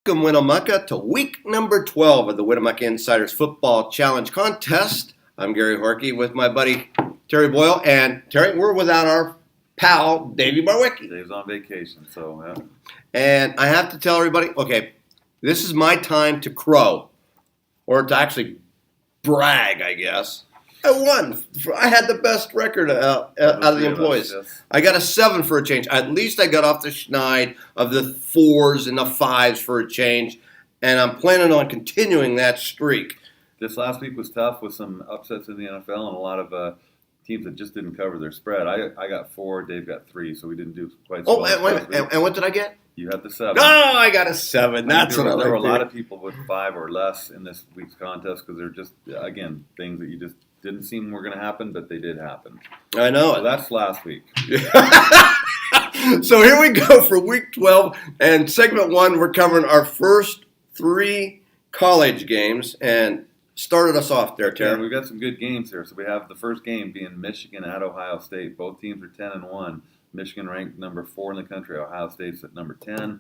Welcome, Winnemucca, to week number 12 of the Winnemucca InnSiders Football Challenge Contest. I'm Gary Horkey with my buddy Terry Boyle. And Terry, we're without our pal, Davey Barwicki. Dave's on vacation, so yeah. And I have to tell everybody, okay, this is my time to crow, or to actually brag, I guess. I won. I had the best record out of the employees. Yes. I got a 7 for a change. At least I got off the schneid of the 4s and the 5s for a change, and I'm planning on continuing that streak. This last week was tough with some upsets in the NFL and a lot of teams that just didn't cover their spread. I got 4, Dave got 3, so we didn't do quite so well. And what did I get? You had the 7. Oh, I got a 7. That's there another were a thing. lot of people with 5 or less in this week's contest because they're just, again, things that you just didn't seem were going to happen, but they did happen. I know. So that's last week. So here we go for week 12, and segment 1, we're covering our first 3 college games, and started us off there, Terry. Yeah, we've got some good games here. So we have the first game being Michigan at Ohio State. Both teams are 10-1. Michigan ranked number 4 in the country. Ohio State's at number 10.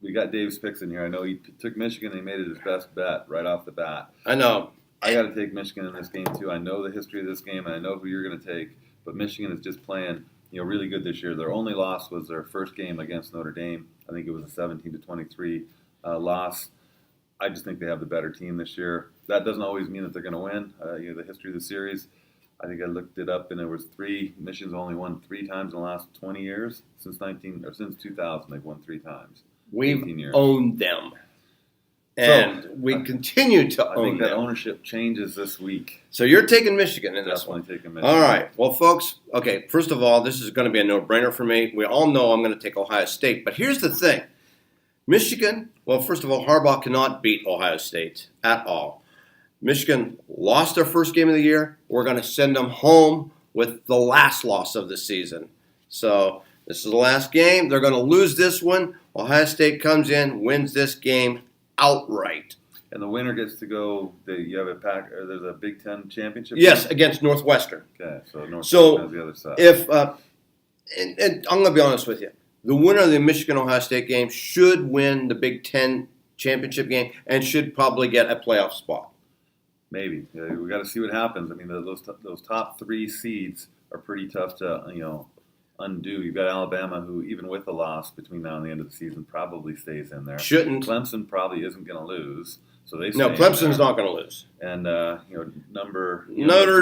We got Dave's picks in here. I know he took Michigan and he made it his best bet right off the bat. I know. I got to take Michigan in this game too. I know the history of this game and I know who you're going to take. But Michigan is just playing, really good this year. Their only loss was their first game against Notre Dame. I think it was a 17-23 loss. I just think they have the better team this year. That doesn't always mean that they're going to win. The history of the series, I think I looked it up, and there was 3. Michigan's only won 3 times in the last 20 years. Since 2000, they've won 3 times. We've owned them, and we continue to own them. I think that ownership changes this week. So you're taking Michigan in this one. Definitely taking Michigan. All right. Well, folks, okay, first of all, this is going to be a no-brainer for me. We all know I'm going to take Ohio State, but here's the thing. Michigan, well, first of all, Harbaugh cannot beat Ohio State at all. Michigan lost their first game of the year. We're going to send them home with the last loss of the season. So this is the last game. They're going to lose this one. Ohio State comes in, wins this game outright. And the winner gets to go. You have there's a Big Ten championship. Yes, game? Against Northwestern. Okay, so Northwestern has the other side. If and I'm going to be honest with you, the winner of the Michigan-Ohio State game should win the Big Ten championship game and should probably get a playoff spot. Maybe. Yeah, we got to see what happens. I mean, those top 3 seeds are pretty tough to undo. You've got Alabama, who even with a loss between now and the end of the season, probably stays in there. Shouldn't. Clemson probably isn't going to lose, so they. No, Clemson's not going to lose. And Notre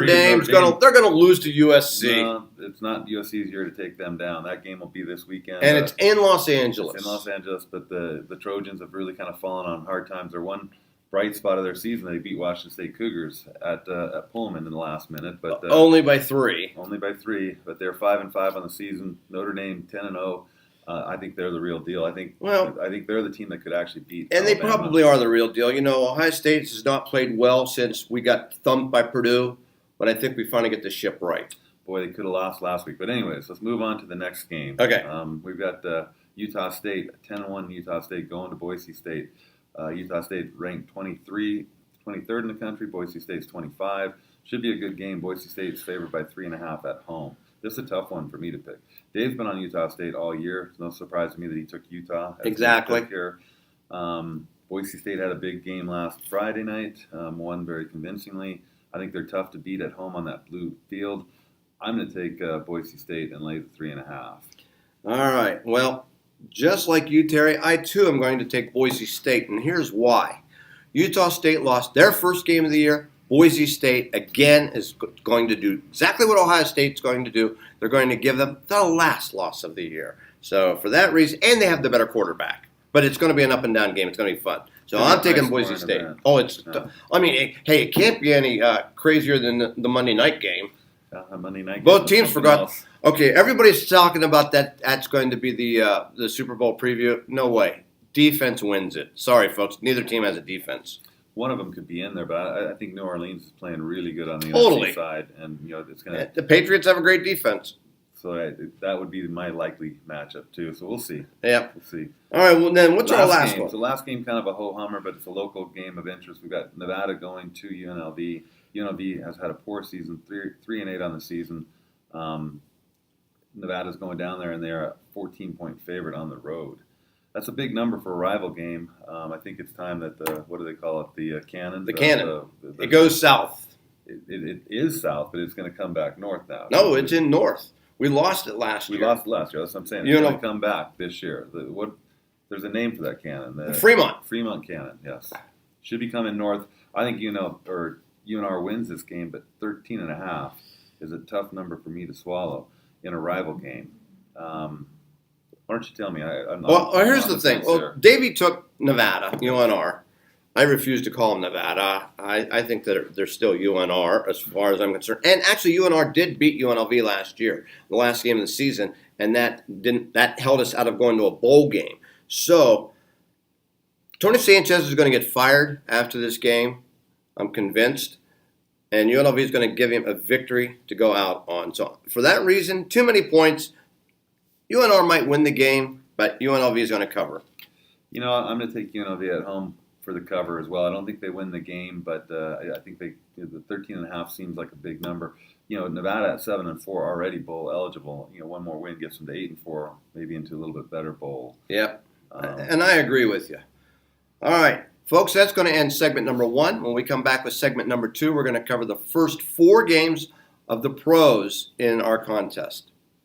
Dame's going to. They're going to lose to USC. No, it's not USC's year to take them down. That game will be this weekend. And it's in Los Angeles. It's in Los Angeles, but the Trojans have really kind of fallen on hard times. They're one bright spot of their season. They beat Washington State Cougars at Pullman in the last minute, but only by 3. Only by 3, but they're 5-5 on the season. Notre Dame 10-0. I think they're the real deal. I think they're the team that could actually beat. And Alabama. They probably are the real deal. Ohio State has not played well since we got thumped by Purdue, but I think we finally get the ship right. Boy, they could have lost last week. But anyways, let's move on to the next game. Okay. We've got Utah State, 10-1 Utah State going to Boise State. Utah State ranked 23rd in the country. Boise State's 25. Should be a good game. Boise State's favored by 3.5 at home. This is a tough one for me to pick. Dave's been on Utah State all year. It's no surprise to me that he took Utah. Exactly. Here. Boise State had a big game last Friday night. Won very convincingly. I think they're tough to beat at home on that blue field. I'm going to take Boise State and lay the 3.5. All right. Well, just like you, Terry, I too am going to take Boise State, and here's why. Utah State lost their first game of the year. Boise State, again, is going to do exactly what Ohio State's going to do. They're going to give them the last loss of the year. So for that reason, and they have the better quarterback. But it's going to be an up-and-down game. It's going to be fun. So I'm taking Boise State. Oh, hey, it can't be any crazier than the Monday night game. Monday night. Both teams forgot. Okay, everybody's talking about that. That's going to be the Super Bowl preview. No way. Defense wins it. Sorry, folks. Neither team has a defense. One of them could be in there, but I think New Orleans is playing really good on the NFC side, and it's going to. The Patriots have a great defense. So that would be my likely matchup too. So we'll see. Yeah, we'll see. All right. Well, then what's our last one? So last game, kind of a ho-hummer, but it's a local game of interest. We've got Nevada going to UNLV. UNLV has had a poor season, 3-8 on the season. Nevada's going down there, and they're a 14-point favorite on the road. That's a big number for a rival game. I think it's time that what do they call it? The cannon. The cannon. It goes south. It is south, but it's going to come back north now. No, it's in north. We lost it last year. We lost it last year. That's what I'm saying. It's going to come back this year. There's a name for that cannon. The Fremont. Fremont cannon. Yes, should be coming north. I think UNR wins this game, but 13.5 is a tough number for me to swallow in a rival game. Why don't you tell me? Here's the thing. Well, Davey took Nevada, UNR. I refuse to call them Nevada. I think that they're still UNR as far as I'm concerned. And actually, UNR did beat UNLV last year, the last game of the season, and that held us out of going to a bowl game. So, Tony Sanchez is going to get fired after this game. I'm convinced. And UNLV is going to give him a victory to go out on. So, for that reason, too many points. UNR might win the game, but UNLV is going to cover. I'm going to take UNLV at home for the cover as well. I don't think they win the game, but I think the 13.5 seems like a big number. Nevada at 7-4 already bowl eligible. One more win gets them to 8-4, maybe into a little bit better bowl. Yep, and I agree with you. All right, folks, that's going to end segment number 1. When we come back with segment number 2, we're going to cover the first 4 games of the pros in our contest.